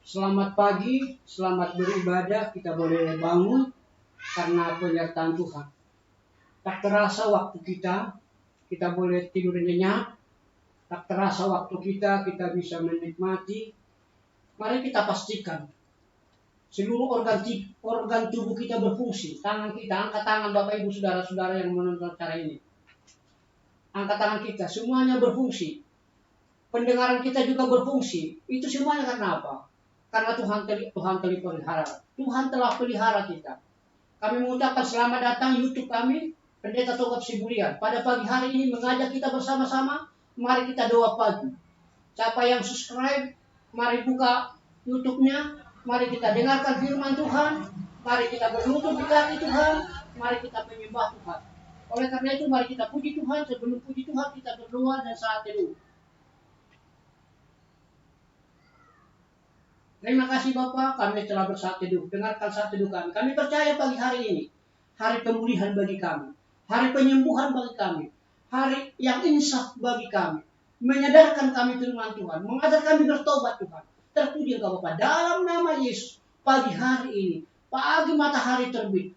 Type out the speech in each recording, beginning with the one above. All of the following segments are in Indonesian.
Selamat pagi, selamat beribadah. Kita boleh bangun karena penyertaan Tuhan. Tak terasa waktu kita boleh tidur nyenyak. Tak terasa waktu kita bisa menikmati. Mari kita pastikan seluruh organ tubuh kita berfungsi. Tangan kita, angkat tangan Bapak Ibu Saudara-saudara yang menonton acara ini. Angkat tangan kita, semuanya berfungsi. Pendengaran kita juga berfungsi. Itu semuanya karena apa? Karena Tuhan telah pelihara. Tuhan telah pelihara kita. Kami mengucapkan selamat datang YouTube kami, Pendeta Togop Sibulian. Pada pagi hari ini mengajak kita bersama-sama, mari kita doa pagi. Siapa yang subscribe, mari buka YouTube-nya, mari kita dengarkan firman Tuhan, mari kita berlutut di kaki Tuhan, mari kita menyembah Tuhan. Oleh karena itu mari kita puji Tuhan. Sebelum puji Tuhan kita berdoa dan saat teduh. Terima kasih Bapa, kami telah bersaat teduh. Dengarkan saat teduh kami. Kami percaya pagi hari ini, hari pemulihan bagi kami, hari penyembuhan bagi kami, hari yang insaf bagi kami, menyadarkan kami firman Tuhan, mengajar kami bertobat Tuhan. Terpuji Engkau Bapa, dalam nama Yesus, pagi hari ini, pagi matahari terbit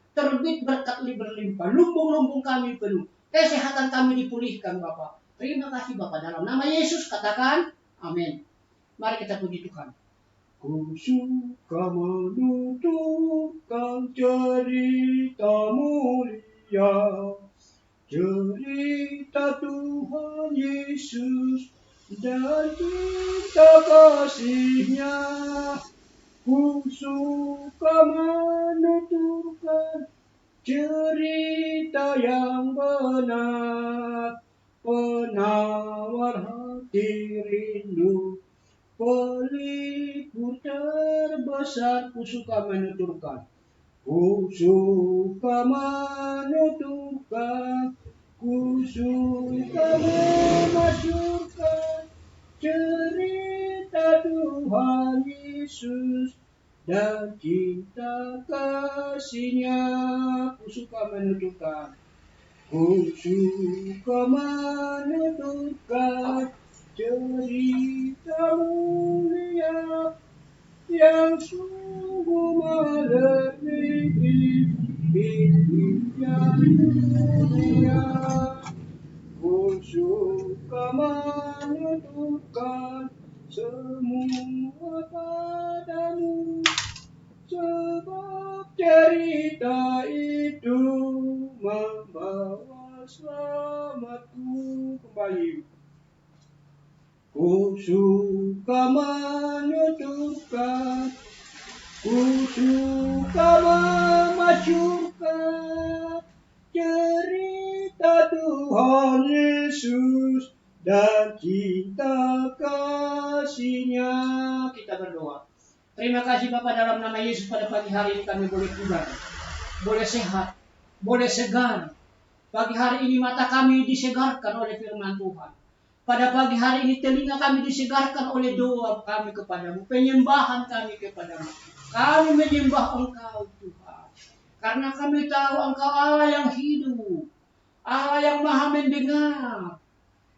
berkat berlimpah, lumbung-lumbung kami penuh, kesehatan kami dipulihkan Bapa. Terima kasih Bapa, dalam nama Yesus katakan, amin. Mari kita puji Tuhan. Ku suka menuturkan cerita mulia, cerita Tuhan Yesus dan cinta kasih-Nya. Ku suka menuturkan cerita yang benar, penawar hati rindu, pelipur terbesar. Ku suka menuturkan, ku suka menuturkan, ku suka memasyurkan cerita Tuhan Yesus dan cinta kasih-Nya. Ku suka menuturkan, ku suka menuturkan cerita mulia yang sungguh melebihi impian dunia. Ku suka menuturkan semua padamu, sebab cerita itu membawa selamatku. Kembali. Ku suka menuturkan, ku suka memasyurkan cerita Tuhan Yesus dan cinta kasih-Nya. Kita berdoa. Terima kasih Bapa, dalam nama Yesus pada pagi hari ini kami boleh ibadah, boleh sehat, boleh segar. Pagi hari ini mata kami disegarkan oleh firman Tuhan. Pada pagi hari ini telinga kami disegarkan oleh doa kami kepadamu, penyembahan kami kepadamu. Kami menyembah Engkau Tuhan, karena kami tahu Engkau Allah yang hidup, Allah yang maha mendengar.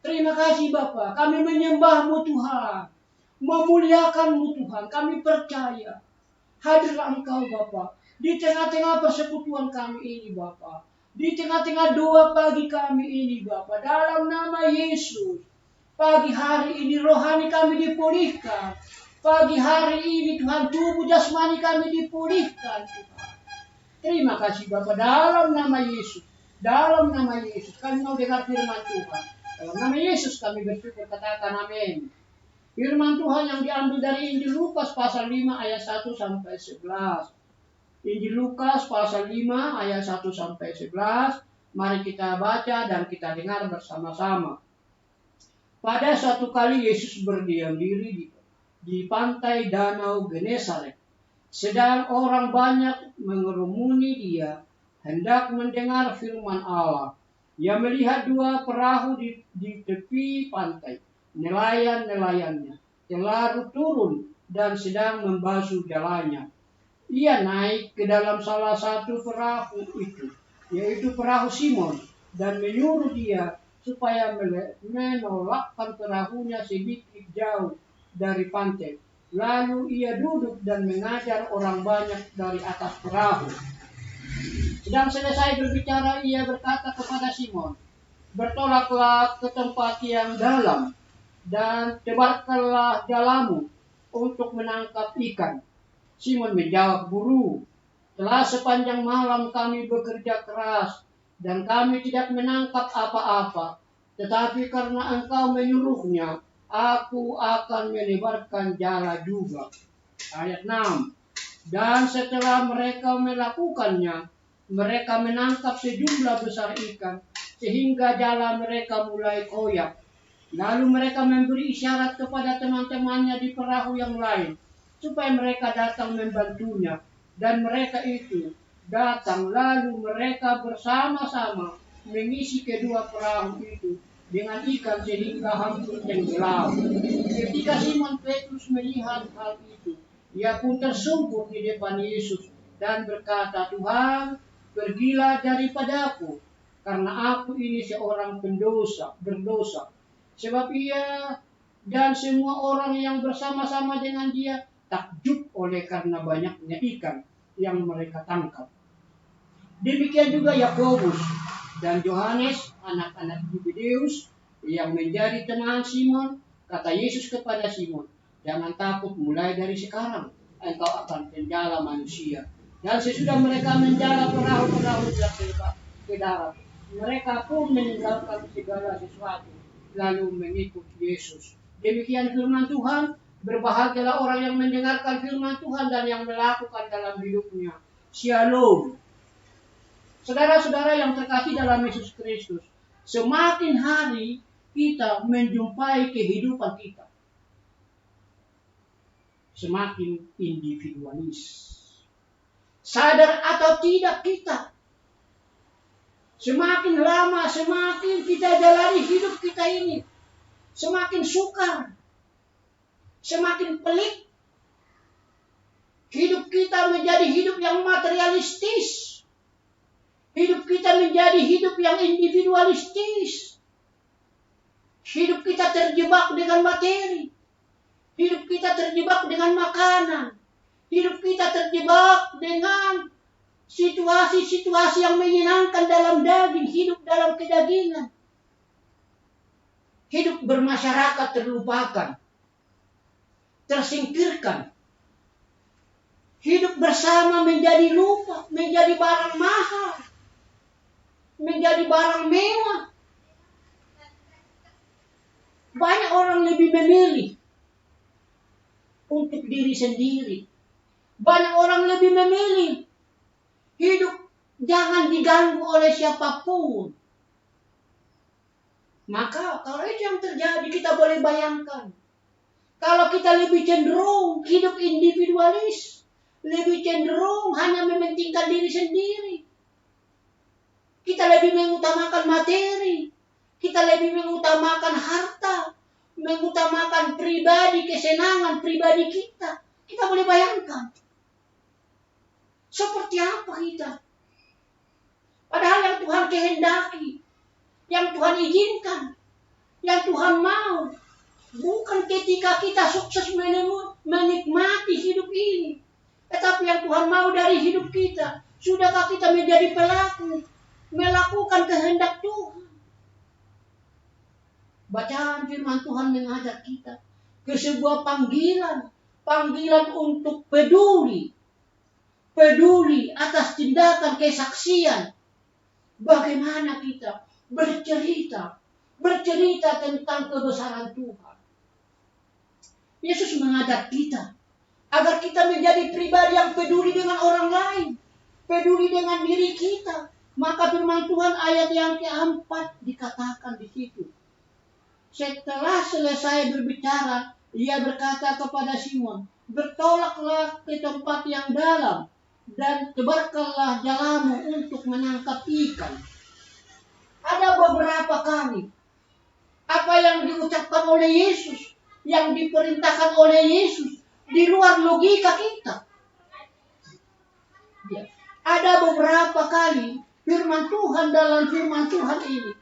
Terima kasih Bapa, kami menyembah-Mu Tuhan, memuliakan-Mu Tuhan. Kami percaya hadirlah Engkau Bapa di tengah-tengah persekutuan kami ini Bapa, di tengah-tengah doa pagi kami ini Bapa, dalam nama Yesus. Pagi hari ini rohani kami dipulihkan. Pagi hari ini Tuhan, tubuh jasmani kami dipulihkan Tuhan. Terima kasih Bapa, dalam nama Yesus. Dalam nama Yesus kami mau dengar firman Tuhan. Dalam nama Yesus kami bersyukur, katakan amin. Firman Tuhan yang diambil dari Injil Lukas pasal 5 ayat 1 sampai 11. Injil Lukas pasal 5 ayat 1 sampai 11. Mari kita baca dan kita dengar bersama-sama. Pada suatu kali Yesus berdiam diri di pantai danau Genesaret. Sedang orang banyak mengerumuni Dia, hendak mendengar firman Allah. Ia melihat dua perahu di tepi pantai. Nelayan-nelayannya telah turun dan sedang membasuh jalannya. Ia naik ke dalam salah satu perahu itu, yaitu perahu Simon, dan menyuruh dia supaya menolakkan perahunya sedikit jauh dari pantai Lalu ia duduk dan mengajar orang banyak dari atas perahu. Sedang selesai berbicara, ia berkata kepada Simon, "Bertolaklah ke tempat yang dalam dan tebarkanlah jalamu untuk menangkap ikan." Simon menjawab, "Guru, telah sepanjang malam kami bekerja keras dan kami tidak menangkap apa-apa. Tetapi karena Engkau menyuruhnya, aku akan melebarkan jala juga." Ayat 6. Dan setelah mereka melakukannya, mereka menangkap sejumlah besar ikan, sehingga jala mereka mulai koyak. Lalu mereka memberi isyarat kepada teman-temannya di perahu yang lain, supaya mereka datang membantunya. Dan mereka itu datang, lalu mereka bersama-sama mengisi kedua perahu itu dengan ikan sehingga hampir tenggelam. Ketika Simon Petrus melihat hal itu, ia pun tersungkur di depan Yesus dan berkata, "Tuhan, pergilah daripadaku, karena aku ini seorang berdosa." Sebab ia dan semua orang yang bersama-sama dengan dia takjub oleh karena banyaknya ikan yang mereka tangkap. Demikian juga Yakobus dan Yohanes, anak-anak Zebedeus, yang menjadi teman Simon. Kata Yesus kepada Simon, "Jangan takut, mulai dari sekarang engkau akan penjala manusia." Dan sesudah mereka menjala perahu-perahu ke darat, mereka pun meninggalkan segala sesuatu, lalu mengikut Yesus. Demikian firman Tuhan. Berbahagialah orang yang mendengarkan firman Tuhan dan yang melakukan dalam hidupnya. Shalom. Saudara-saudara yang terkasih dalam Yesus Kristus, semakin hari kita menjumpai kehidupan kita semakin individualis. Sadar atau tidak kita, semakin lama semakin kita jalani hidup kita ini, semakin sukar, semakin pelik. Hidup kita menjadi hidup yang materialistis. Hidup kita menjadi hidup yang individualistis. Hidup kita terjebak dengan materi. Hidup kita terjebak dengan makanan. Hidup kita terjebak dengan situasi-situasi yang menyenangkan dalam daging. Hidup dalam kedagingan. Hidup bermasyarakat terlupakan. Tersingkirkan. Hidup bersama menjadi lupa. Menjadi barang mahal. Menjadi barang mewah. Banyak orang lebih memilih untuk diri sendiri. Banyak orang lebih memilih hidup jangan diganggu oleh siapapun. Maka kalau itu yang terjadi, kita boleh bayangkan. Kalau kita lebih cenderung hidup individualis, lebih cenderung hanya mementingkan diri sendiri. Kita lebih mengutamakan materi. Kita lebih mengutamakan harta. Mengutamakan pribadi, kesenangan pribadi kita. Kita boleh bayangkan. Seperti apa kita? Padahal yang Tuhan kehendaki, yang Tuhan izinkan, yang Tuhan mau, bukan ketika kita sukses menikmati hidup ini. Tetapi yang Tuhan mau dari hidup kita. Sudahkah kita menjadi pelaku? Melakukan kehendak Tuhan. Bacaan firman Tuhan mengajak kita ke sebuah panggilan. Panggilan untuk peduli. Peduli atas tindakan kesaksian. Bagaimana kita bercerita tentang kebesaran Tuhan. Yesus mengajak kita agar kita menjadi pribadi yang peduli dengan orang lain. Peduli dengan diri kita. Maka firman Tuhan ayat yang keempat dikatakan di situ. Setelah selesai berbicara, ia berkata kepada Simon, "Bertolaklah ke tempat yang dalam dan tebarkanlah jalamu untuk menangkap ikan." Ada beberapa kali apa yang diucapkan oleh Yesus, yang diperintahkan oleh Yesus di luar logika kita. Ya. Ada beberapa kali firman Tuhan dalam firman Tuhan ini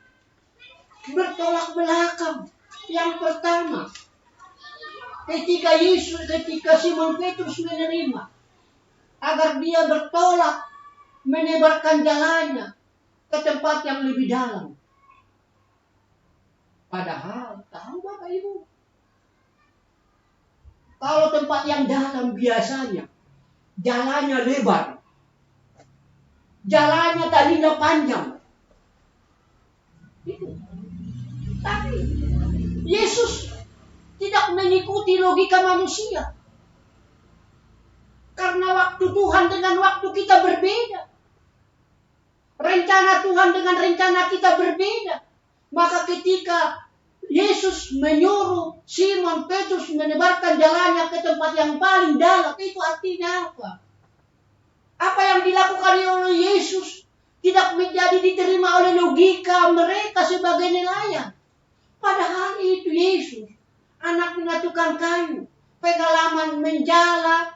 bertolak belakang. Yang pertama, Ketika Simon Petrus menerima, agar dia bertolak menebarkan jalannya ke tempat yang lebih dalam. Padahal, tahu Bapak Ibu, kalau tempat yang dalam biasanya jalannya lebar, jalannya tadinya panjang. Tapi Yesus tidak mengikuti logika manusia. Karena waktu Tuhan dengan waktu kita berbeda. Rencana Tuhan dengan rencana kita berbeda. Maka ketika Yesus menyuruh Simon Petrus menebarkan jalannya ke tempat yang paling dalam, itu artinya apa? Apa yang dilakukan oleh Yesus tidak menjadi diterima oleh logika mereka sebagai nelayan. Padahal itu Yesus, anaknya tukang kayu, pengalaman menjala,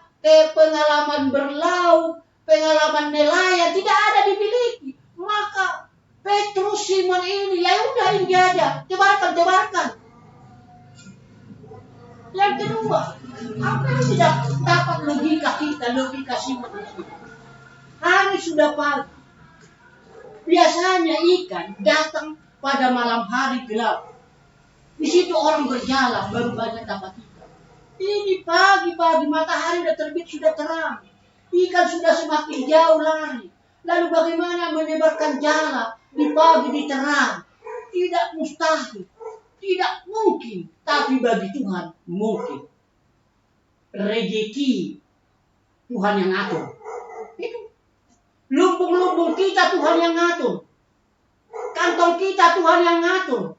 pengalaman berlaut, pengalaman nelayan tidak ada dimiliki. Maka Petrus, Simon ini, ya udah ini aja, tebarkan. Yang kedua, apa yang tidak dapat logika Simon ini? Hari sudah pagi. Biasanya ikan datang pada malam hari gelap. Di situ orang berjalan baru banyak dapat ikan. Ini pagi-pagi matahari sudah terbit, sudah terang. Ikan sudah semakin jauh lari. Lalu bagaimana menebarkan jala di pagi di terang? Tidak mustahil, tidak mungkin. Tapi bagi Tuhan mungkin. Rezeki Tuhan yang atur. Itu. Lumbung-lumbung kita Tuhan yang ngatur. Kantong kita Tuhan yang ngatur.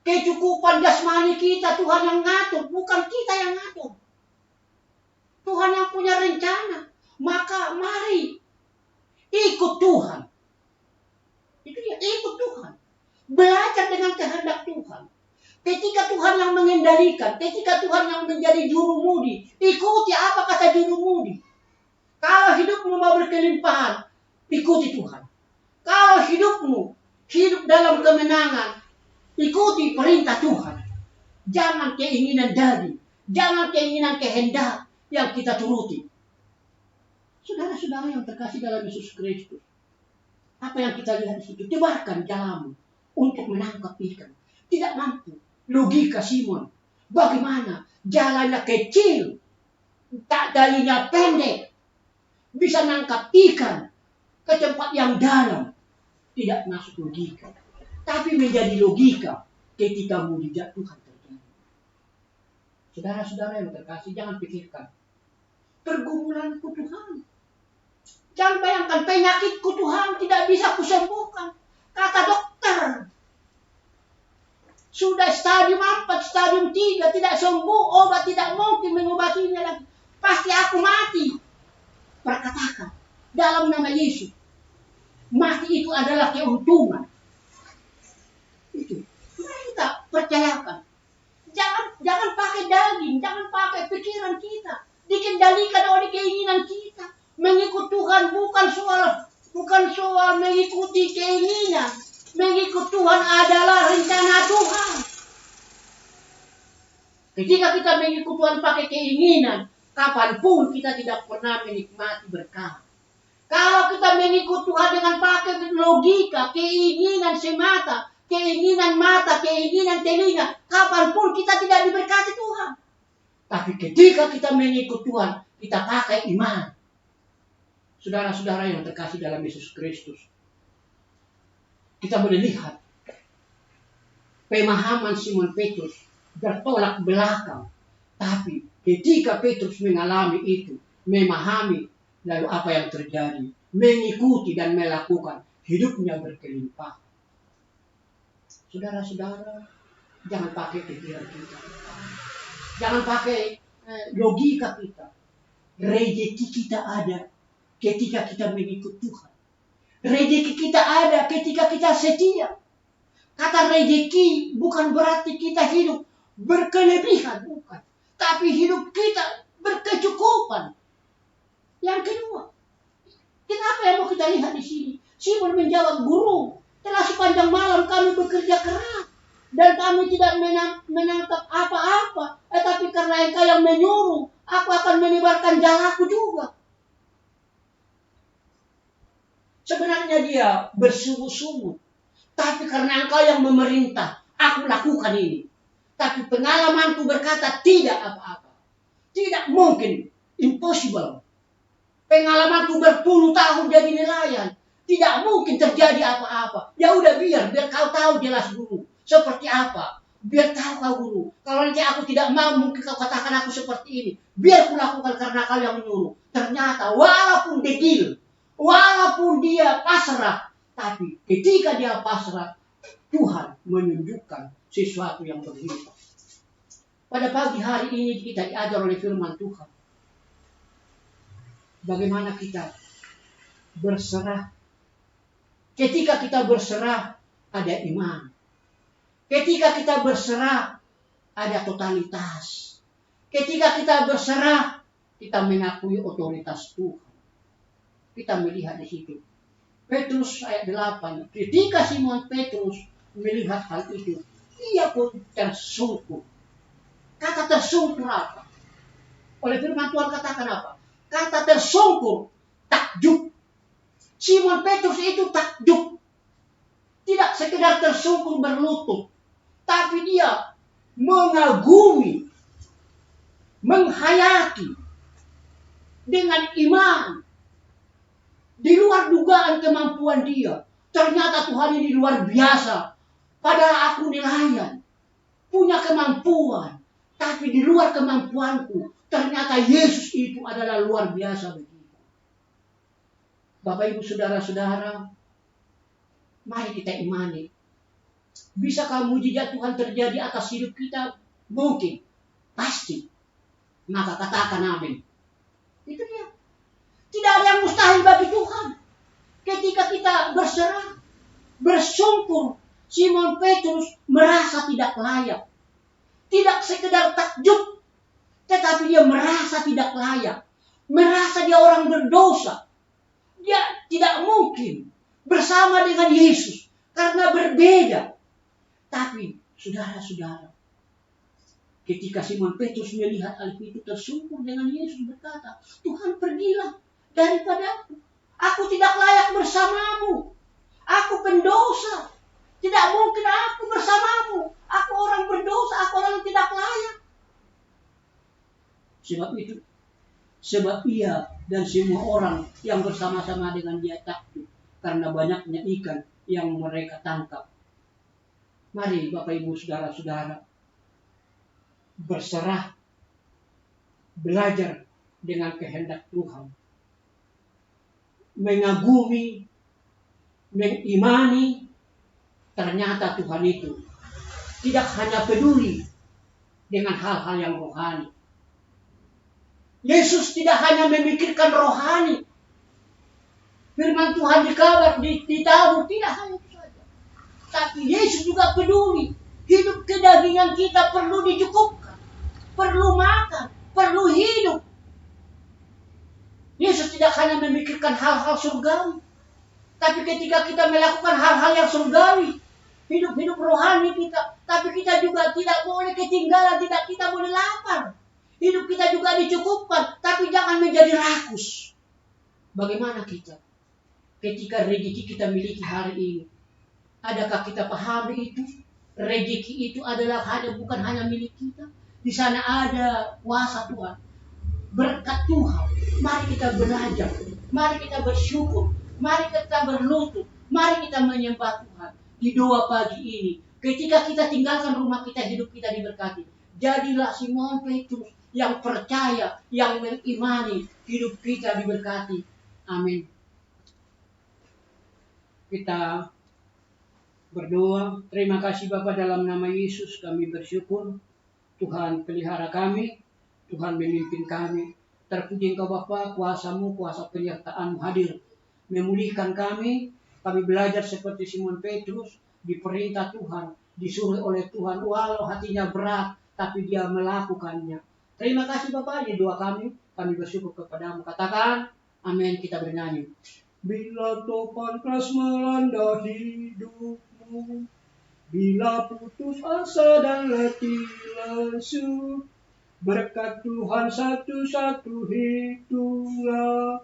Kecukupan jasmani kita Tuhan yang ngatur, bukan kita yang ngatur. Tuhan yang punya rencana. Maka mari ikut Tuhan. Itu ya, ikut Tuhan. Belajar dengan kehendak Tuhan. Ketika Tuhan yang mengendalikan, ketika Tuhan yang menjadi jurumudi, ikuti apa kata jurumudi. Kalau hidupmu mau berkelimpahan, ikuti Tuhan. Kalau hidupmu hidup dalam kemenangan, ikuti perintah Tuhan. Jangan keinginan daging, jangan keinginan kehendak yang kita turuti. Saudara-saudara yang terkasih dalam Yesus Kristus, apa yang kita lihat di situ, tebarkan jalanmu untuk menangkap ikan. Tidak mampu. Logika Simon, bagaimana jalannya kecil, tak talinya pendek, bisa nangkap ikan ke tempat yang dalam. Tidak masuk logika. Tapi menjadi logika ketika mujizat Tuhan terjadi. Saudara-saudara yang terkasih, jangan pikirkan pergumulanku Tuhan. Jangan bayangkan penyakitku Tuhan tidak bisa kusembuhkan. Kata dokter, sudah stadium 4, stadium 3 tidak sembuh, obat tidak mungkin mengobatinya lagi. Pasti aku mati. Perkatakan dalam nama Yesus. Mati itu adalah keuntungan. Itu. Mari kita percayakan. Jangan pakai daging, jangan pakai pikiran kita. Dikendalikan oleh keinginan kita. Mengikut Tuhan bukan soal mengikuti keinginan. Mengikut Tuhan adalah rencana Tuhan. Ketika kita mengikut Tuhan pakai keinginan, kapanpun kita tidak pernah menikmati berkah. Kalau kita mengikut Tuhan dengan pakai logika, keinginan semata, keinginan mata, keinginan telinga, kapanpun kita tidak diberkati Tuhan. Tapi ketika kita mengikut Tuhan, kita pakai iman. Saudara-saudara yang terkasih dalam Yesus Kristus, kita boleh lihat pemahaman Simon Petrus bertolak belakang. Tapi ketika Petrus mengalami itu, memahami, lalu apa yang terjadi, mengikuti dan melakukan, hidupnya berkelimpah. Saudara-saudara, jangan pakai pikiran kita. Jangan pakai logika kita. Rezeki kita ada ketika kita mengikut Tuhan. Rezeki kita ada ketika kita setia. Kata rezeki bukan berarti kita hidup berkelebihan, bukan. Tapi hidup kita berkecukupan. Yang kedua, kenapa yang mau kita lihat di sini? Simon menjawab, Guru, telah sepanjang malam kami bekerja keras. Dan kami tidak menangkap apa-apa. Tetapi karena Engkau yang menyuruh, aku akan menyebarkan jalaku juga. Sebenarnya dia bersungut-sungut. Tapi karena Engkau yang memerintah, aku lakukan ini. Tapi pengalamanku berkata tidak apa-apa. Tidak mungkin. Impossible. Pengalamanku berpuluh tahun jadi nelayan. Tidak mungkin terjadi apa-apa. Ya udah biar kau tahu jelas guru. Seperti apa. Biar tahu kau guru. Kalau nanti aku tidak mau, mungkin kau katakan aku seperti ini. Biar ku lakukan karena kau yang menyuruh. Ternyata walaupun degil. Walaupun dia pasrah. Tapi ketika dia pasrah, Tuhan menunjukkan sesuatu yang berbeda. Pada pagi hari ini kita diajar oleh firman Tuhan. Bagaimana kita berserah. Ketika kita berserah, ada iman. Ketika kita berserah, ada totalitas. Ketika kita berserah, kita mengakui otoritas Tuhan. Kita melihat di situ. Petrus ayat 8. Ketika Simon Petrus melihat hal itu, ia pun tersungkur. Kata tersungkur apa? Oleh firman Tuhan katakan apa? Kata tersungkur, takjub. Simon Petrus itu takjub. Tidak sekedar tersungkur berlutut. Tapi dia mengagumi, menghayati dengan iman. Di luar dugaan kemampuan dia. Ternyata Tuhan ini luar biasa. Padahal aku nelayan. Punya kemampuan. Tapi di luar kemampuanku. Ternyata Yesus itu adalah luar biasa begitu. Bapak ibu saudara-saudara. Mari kita imani. Bisakah mujizat Tuhan terjadi atas hidup kita? Mungkin. Pasti. Maka katakan amin. Itu dia. Tidak ada yang mustahil bagi Tuhan. Ketika kita berserah, bersungkur, Simon Petrus merasa tidak layak. Tidak sekedar takjub, tetapi dia merasa tidak layak. Merasa dia orang berdosa. Dia tidak mungkin bersama dengan Yesus karena berbeda. Tapi, saudara-saudara, ketika Simon Petrus melihat hal itu tersungkur dengan Yesus berkata, Tuhan pergilah daripada aku tidak layak bersamamu. Aku pendosa. Tidak mungkin aku bersamamu. Aku orang berdosa, aku orang tidak layak. Sebab ia dan semua orang yang bersama-sama dengan dia takjub karena banyaknya ikan yang mereka tangkap. Mari Bapak Ibu saudara-saudara berserah, belajar dengan kehendak Tuhan. Mengagumi, mengimani, ternyata Tuhan itu tidak hanya peduli dengan hal-hal yang rohani. Yesus tidak hanya memikirkan rohani. Firman Tuhan ditabur tidak hanya itu saja. Tapi Yesus juga peduli. Hidup kedagingan kita perlu dicukupkan. Perlu makan, perlu hidup. Yesus tidak hanya memikirkan hal-hal surgawi. Tapi ketika kita melakukan hal-hal yang surgawi, hidup-hidup rohani kita, tapi kita juga tidak boleh ketinggalan, kita boleh lapar. Hidup kita juga dicukupkan, tapi jangan menjadi rakus. Bagaimana kita? Ketika rezeki kita miliki hari ini, adakah kita pahami itu? Rezeki itu adalah bukan hanya milik kita. Di sana ada kuasa Tuhan, berkat Tuhan. Mari kita belajar, mari kita bersyukur, mari kita berlutut, mari kita menyembah Tuhan. Di doa pagi ini, ketika kita tinggalkan rumah kita, hidup kita diberkati. Jadilah Simon Petrus yang percaya, yang mengimani, hidup kita diberkati. Amin. Kita berdoa. Terima kasih Bapa, dalam nama Yesus kami bersyukur. Tuhan pelihara kami, Tuhan memimpin kami. Terpuji Engkau Bapa, kuasa-Mu, kuasa penyertaan-Mu hadir memulihkan kami. Kami belajar seperti Simon Petrus, diperintah Tuhan, disuruh oleh Tuhan, walau hatinya berat, tapi dia melakukannya. Terima kasih Bapa, di doa kami bersyukur kepada-Mu. Katakan, amin. Kita bernyanyi. Bila topan keras melanda hidupmu, Bila putus asa dan letih lesu, berkat Tuhan satu-satu hitunglah.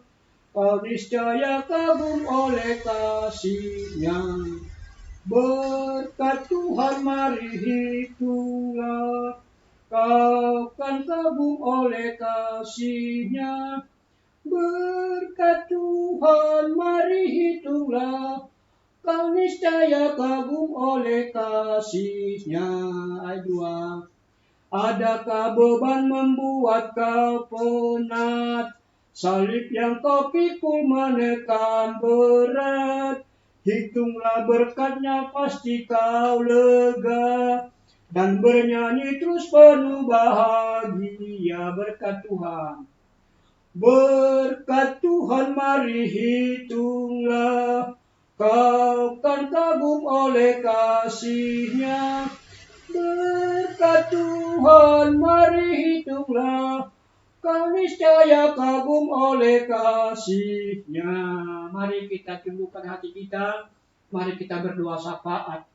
Kau niscaya kagum oleh kasih-Nya. Berkat Tuhan mari hitunglah. Kau kan kagum oleh kasih-Nya. Berkat Tuhan mari hitunglah. Kau niscaya kagum oleh kasih-Nya. Ayat 2. Adakah beban membuat kau penat? Salib yang kau pikul menekan berat. Hitunglah berkatnya pasti kau lega. Dan bernyanyi terus penuh bahagia berkat Tuhan. Berkat Tuhan mari hitunglah. Kau kan kagum oleh kasih-Nya. Berkat Tuhan mari hitunglah. Kau niscaya kagum oleh kasih-Nya. Mari kita tundukkan hati kita. Mari kita berdoa syafaat.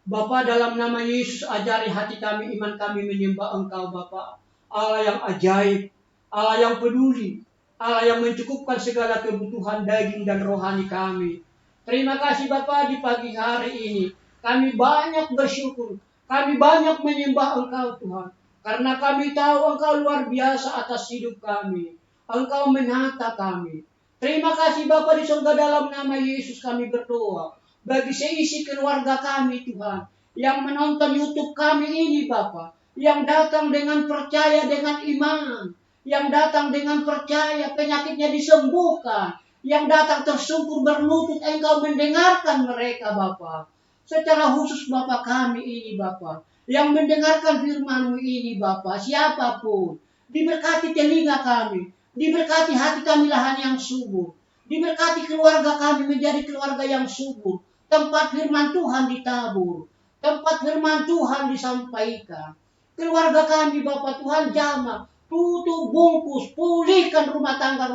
Bapa, dalam nama Yesus ajari hati kami, iman kami menyembah Engkau Bapa. Allah yang ajaib, Allah yang peduli, Allah yang mencukupkan segala kebutuhan daging dan rohani kami. Terima kasih Bapa, di pagi hari ini kami banyak bersyukur, kami banyak menyembah Engkau Tuhan. Karena kami tahu Engkau luar biasa atas hidup kami. Engkau menata kami. Terima kasih Bapa di surga, dalam nama Yesus kami berdoa. Bagi seisi keluarga kami Tuhan, yang menonton YouTube kami ini Bapa, yang datang dengan percaya, dengan iman, yang datang dengan percaya penyakitnya disembuhkan, yang datang tersungkur berlutut, Engkau mendengarkan mereka Bapa. Secara khusus Bapa kami ini Bapa, yang mendengarkan firman-Mu ini Bapa, siapapun, diberkati telinga kami, diberkati hati kami lahan yang subur, diberkati keluarga kami menjadi keluarga yang subur, tempat firman Tuhan ditabur, tempat firman Tuhan disampaikan. Keluarga kami Bapak Tuhan jamah, tutup bungkus, pulihkan rumah tangga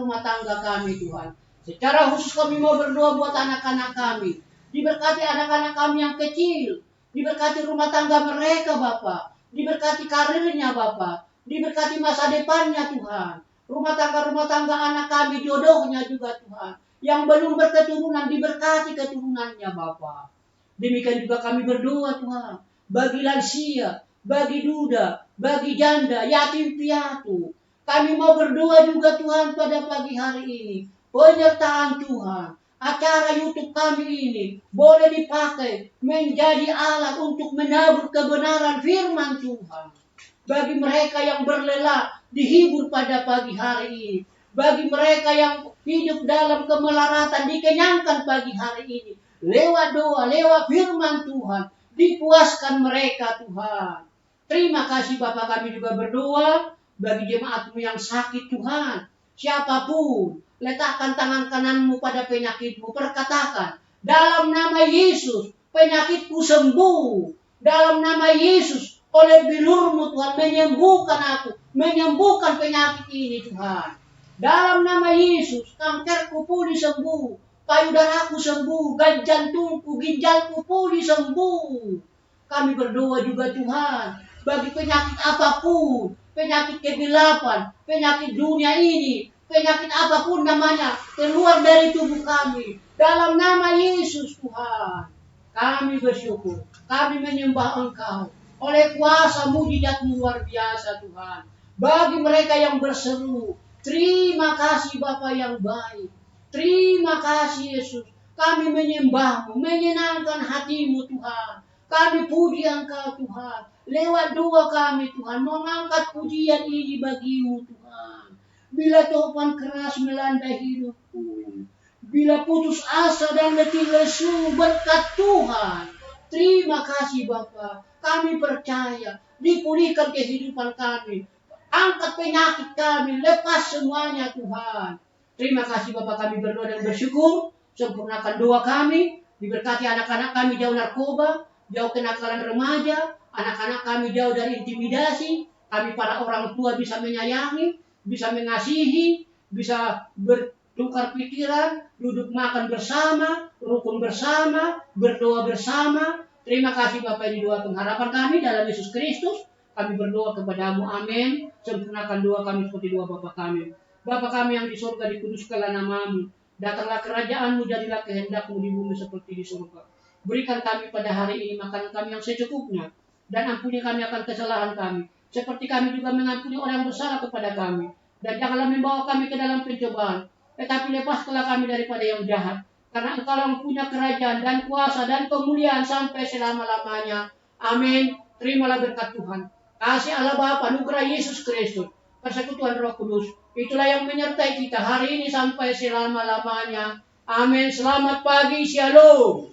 kami Tuhan. Secara khusus kami mau berdoa buat anak-anak kami. Diberkati anak-anak kami yang kecil, diberkati rumah tangga mereka Bapak, diberkati karirnya Bapak, diberkati masa depannya Tuhan. Rumah tangga anak kami, jodohnya juga Tuhan. Yang belum berketurunan, diberkati keturunannya Bapa. Demikian juga kami berdoa Tuhan, bagi lansia, bagi duda, bagi janda, yatim piatu. Kami mau berdoa juga Tuhan pada pagi hari ini. Penyertaan Tuhan, acara YouTube kami ini boleh dipakai menjadi alat untuk menabur kebenaran firman Tuhan. Bagi mereka yang berlelah, dihibur pada pagi hari ini. Bagi mereka yang hidup dalam kemelaratan, dikenyangkan pagi hari ini. Lewat doa, lewat firman Tuhan, dipuaskan mereka Tuhan. Terima kasih Bapak, kami juga berdoa bagi jemaat-Mu yang sakit Tuhan. Siapapun, letakkan tangan kananmu pada penyakitmu, perkatakan, dalam nama Yesus, penyakitku sembuh. Dalam nama Yesus, oleh bilur-Mu Tuhan, menyembuhkan aku, menyembuhkan penyakit ini Tuhan. Dalam nama Yesus, kankerku pulih sembuh, payudaraku sembuh, jantungku, ginjalku pulih sembuh. Kami berdoa juga Tuhan, bagi penyakit apapun, penyakit kegelapan, penyakit dunia ini, penyakit apapun namanya, keluar dari tubuh kami. Dalam nama Yesus Tuhan, kami bersyukur, kami menyembah Engkau. Oleh kuasa mujizat-Mu luar biasa Tuhan. Bagi mereka yang berseru, terima kasih Bapa yang baik. Terima kasih Yesus. Kami menyembah-Mu, menyenangkan hati-Mu Tuhan. Kami puji Engkau Tuhan. Lewat doa kami Tuhan, mengangkat pujian ini bagi-Mu Tuhan. Bila topan keras melanda hidupku, bila putus asa dan letih lesu, berkat Tuhan. Terima kasih Bapa. Kami percaya, dipulihkan kehidupan kami. Angkat penyakit kami, lepas semuanya Tuhan. Terima kasih Bapak, kami berdoa dan bersyukur. Sempurnakan doa kami. Diberkati anak-anak kami jauh narkoba, jauh kenakalan remaja. Anak-anak kami jauh dari intimidasi. Kami para orang tua bisa menyayangi, bisa mengasihi, bisa bertukar pikiran, duduk makan bersama, rukun bersama, berdoa bersama. Terima kasih Bapa di doa pengharapan kami dalam Yesus Kristus. Kami berdoa kepadamu, amin. Sempurnakan doa kami seperti doa Bapa kami. Bapa kami yang di surga, dikuduskanlah namamu. Datanglah kerajaanmu, jadilah kehendakmu di bumi seperti di surga. Berikan kami pada hari ini makanan kami yang secukupnya. Dan ampuni kami akan kesalahan kami. Seperti kami juga mengampuni orang yang bersalah kepada kami. Dan janganlah membawa kami ke dalam pencobaan. Tetapi lepaskanlah kami daripada yang jahat. Karena Engkau yang punya kerajaan dan kuasa dan kemuliaan sampai selama-lamanya. Amin. Terimalah berkat Tuhan. Kasih Allah Bapa, anugerah Yesus Kristus, persekutuan Roh Kudus, itulah yang menyertai kita hari ini sampai selama-lamanya. Amin. Selamat pagi. Shalom.